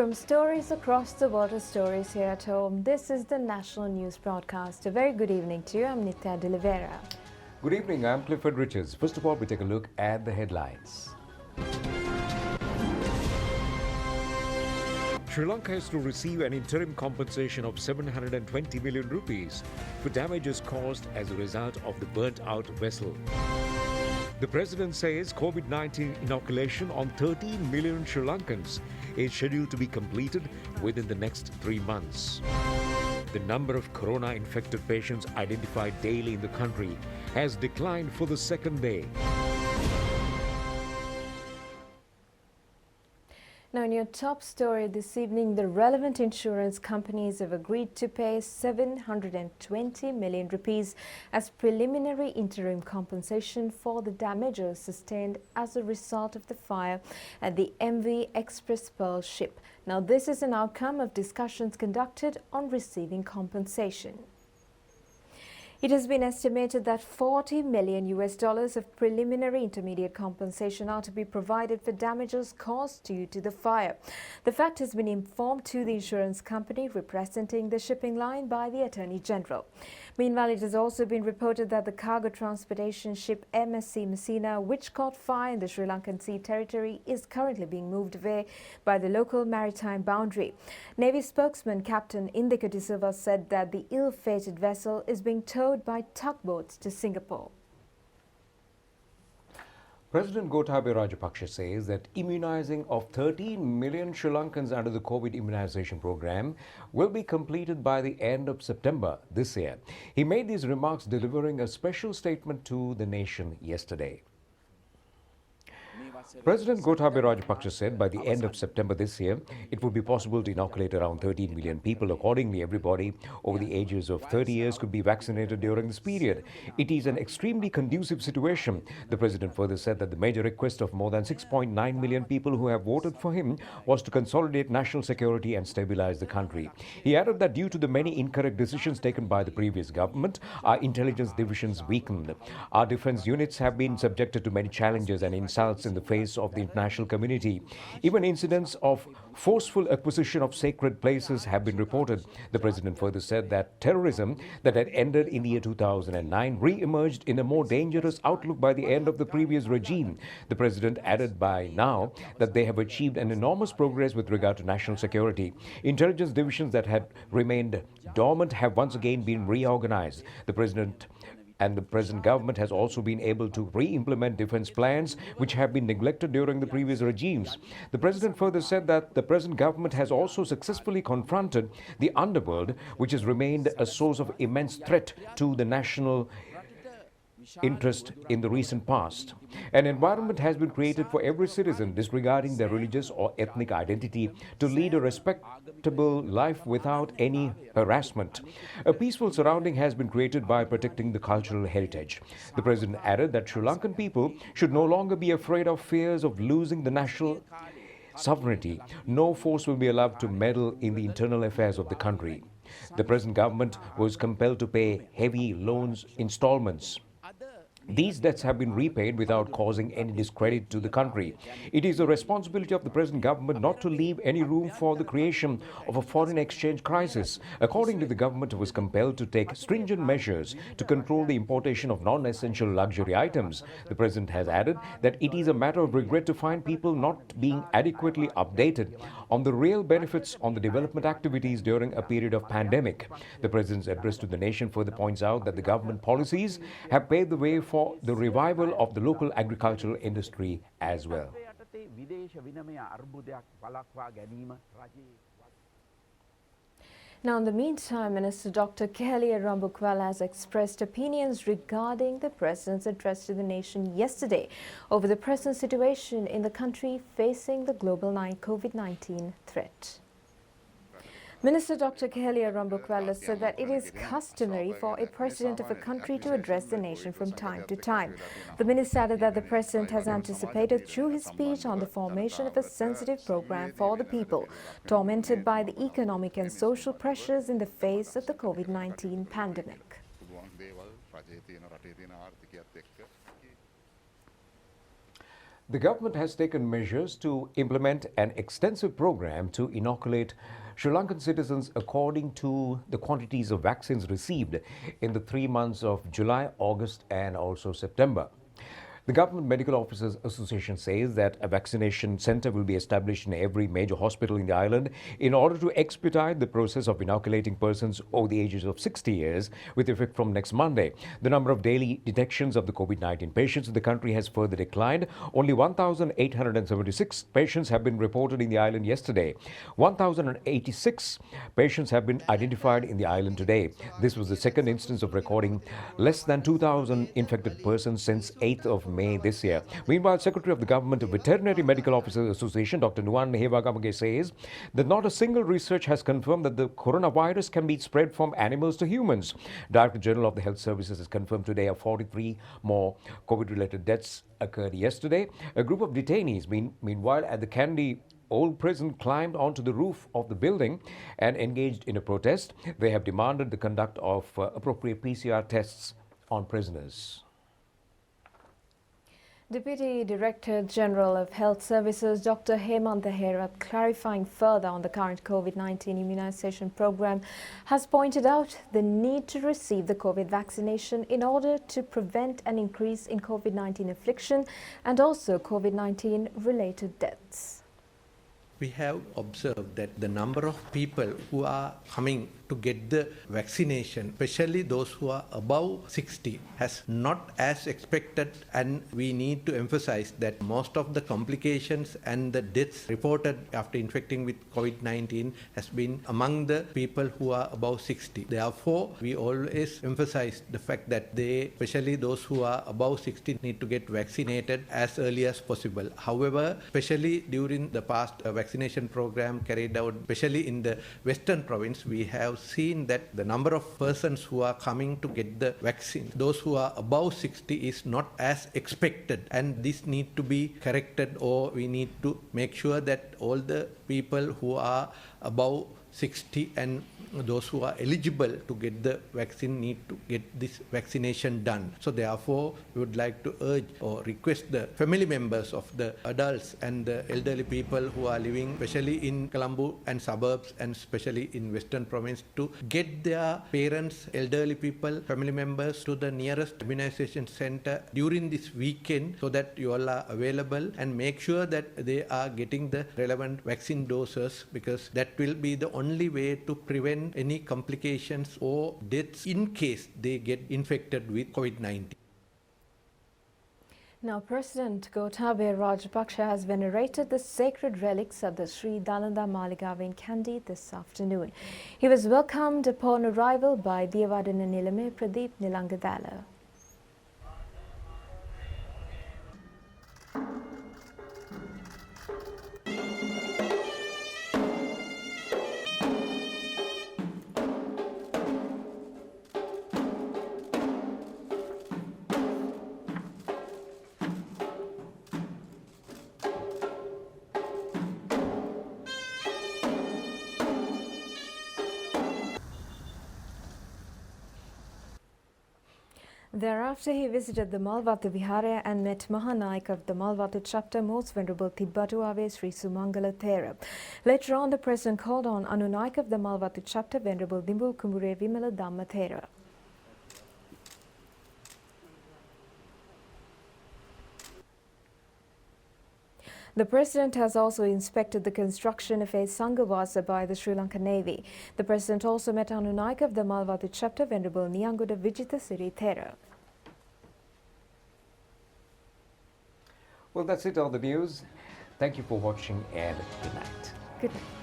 From stories across the world to stories here at home, this is the National News Broadcast. A very good evening to you. I'm Nitya De Oliveira. Good evening, I'm Clifford Richards. First of all, we take a look at the headlines. Sri Lanka is to receive an interim compensation of 720 million rupees for damages caused as a result of the burnt-out vessel. The president says COVID-19 inoculation on 13 million Sri Lankans is scheduled to be completed within the next 3 months. The number of corona-infected patients identified daily in the country has declined for the second day. Now, in your top story this evening, the relevant insurance companies have agreed to pay 720 million rupees as preliminary interim compensation for the damages sustained as a result of the fire at the MV Express Pearl ship. Now, this is an outcome of discussions conducted on receiving compensation. It has been estimated that $40 million of preliminary intermediate compensation are to be provided for damages caused due to the fire. The fact has been informed to the insurance company representing the shipping line by the Attorney General. Meanwhile, it has also been reported that the cargo transportation ship MSC Messina, which caught fire in the Sri Lankan Sea territory, is currently being moved away by the local maritime boundary. Navy spokesman Captain Indika De Silva said that the ill-fated vessel is being towed by tugboats to Singapore. President Gotabaya Rajapaksa says that immunizing of 13 million Sri Lankans under the COVID immunization program will be completed by the end of September this year. He made these remarks delivering a special statement to the nation yesterday. President Gotabaya Rajapaksa said by the end of September this year, it would be possible to inoculate around 13 million people. Accordingly, everybody over the ages of 30 years could be vaccinated during this period. It is an extremely conducive situation. The president further said that the major request of more than 6.9 million people who have voted for him was to consolidate national security and stabilize the country. He added that due to the many incorrect decisions taken by the previous government, our intelligence divisions weakened. Our defense units have been subjected to many challenges and insults in the face of the international community. Even incidents of forceful acquisition of sacred places have been reported. The president further said that terrorism that had ended in the year 2009 re-emerged in a more dangerous outlook by the end of the previous regime. The president added by now that they have achieved an enormous progress with regard to national security. Intelligence divisions that had remained dormant have once again been reorganized. The president and the present government has also been able to re-implement defense plans which have been neglected during the previous regimes. The president further said that the present government has also successfully confronted the underworld, which has remained a source of immense threat to the national interest in the recent past. An environment has been created for every citizen, disregarding their religious or ethnic identity, to lead a respectable life without any harassment. A peaceful surrounding has been created by protecting the cultural heritage. The president added that Sri Lankan people should no longer be afraid of fears of losing the national sovereignty. No force will be allowed to meddle in the internal affairs of the country. The present government was compelled to pay heavy loans installments. These debts have been repaid without causing any discredit to the country. It is the responsibility of the present government not to leave any room for the creation of a foreign exchange crisis. Accordingly, the government was compelled to take stringent measures to control the importation of non-essential luxury items. The president has added that it is a matter of regret to find people not being adequately updated on the real benefits on the development activities during a period of pandemic. The president's address to the nation further points out that the government policies have paved the way for the revival of the local agricultural industry as well. Now, in the meantime, Minister Dr. Kehalia Rambukwala has expressed opinions regarding the President's address to the nation yesterday over the present situation in the country facing the global COVID-19 threat. Minister Dr. Kehalia Rambukwala said that it is customary for a president of a country to address the nation from time to time. The minister added that the president has anticipated through his speech on the formation of a sensitive program for the people tormented by the economic and social pressures in the face of the COVID-19 pandemic. The government has taken measures to implement an extensive program to inoculate Sri Lankan citizens according to the quantities of vaccines received in the 3 months of July, August, and also September. The Government Medical Officers Association says that a vaccination center will be established in every major hospital in the island in order to expedite the process of inoculating persons over the ages of 60 years with effect from next Monday. The number of daily detections of the COVID-19 patients in the country has further declined. Only 1,876 patients have been reported in the island yesterday. 1,086 patients have been identified in the island today. This was the second instance of recording less than 2,000 infected persons since 8th of May this year. Meanwhile, Secretary of the Government Veterinary Medical Officers Association, Dr. Nuwan Hewagamage, says that not a single research has confirmed that the coronavirus can be spread from animals to humans. Director General of the Health Services has confirmed today 43 more COVID-related deaths occurred yesterday. A group of detainees, meanwhile, at the Kandy Old Prison climbed onto the roof of the building and engaged in a protest. They have demanded the conduct of appropriate PCR tests on prisoners. Deputy Director General of Health Services Dr. Hemantha Herath, clarifying further on the current COVID-19 immunization program, has pointed out the need to receive the COVID vaccination in order to prevent an increase in COVID-19 affliction and also COVID-19 related deaths. We have observed that the number of people who are coming to get the vaccination, especially those who are above 60, has not as expected, and we need to emphasize that most of the complications and the deaths reported after infecting with COVID-19 has been among the people who are above 60. Therefore, we always emphasize the fact that they, especially those who are above 60, need to get vaccinated as early as possible. However, especially during the past vaccination program carried out, especially in the Western province, we have seen that the number of persons who are coming to get the vaccine, those who are above 60, is not as expected, and this need to be corrected, or we need to make sure that all the people who are above 60 and those who are eligible to get the vaccine need to get this vaccination done. So therefore, we would like to urge or request the family members of the adults and the elderly people who are living, especially in Colombo and suburbs, and especially in Western province, to get their parents, elderly people, family members to the nearest immunization center during this weekend, so that you all are available, and make sure that they are getting the relevant vaccine doses, because that will be the only way to prevent any complications or deaths in case they get infected with COVID-19. Now, President Gotabaya Rajapaksa has venerated the sacred relics at the Sri Dalanda Maligawa in Kandy this afternoon. He was welcomed upon arrival by Diyavadana Nilame Pradeep Nilangadala. Thereafter, he visited the Malvathu Vihara and met Mahanaik of the Malvathu chapter, Most Venerable Tibbatu Ave Sri Sumangala Thera. Later on, the President called on Anunaik of the Malvathu chapter, Venerable Dimbul Kumbure Vimala Dhamma Thera. The President has also inspected the construction of a Sanghavasa by the Sri Lankan Navy. The President also met Anunaik of the Malvathu chapter, Venerable Niyanguda Vijita Siri Thera. Well, that's it on the news. Thank you for watching, and good night. Good night.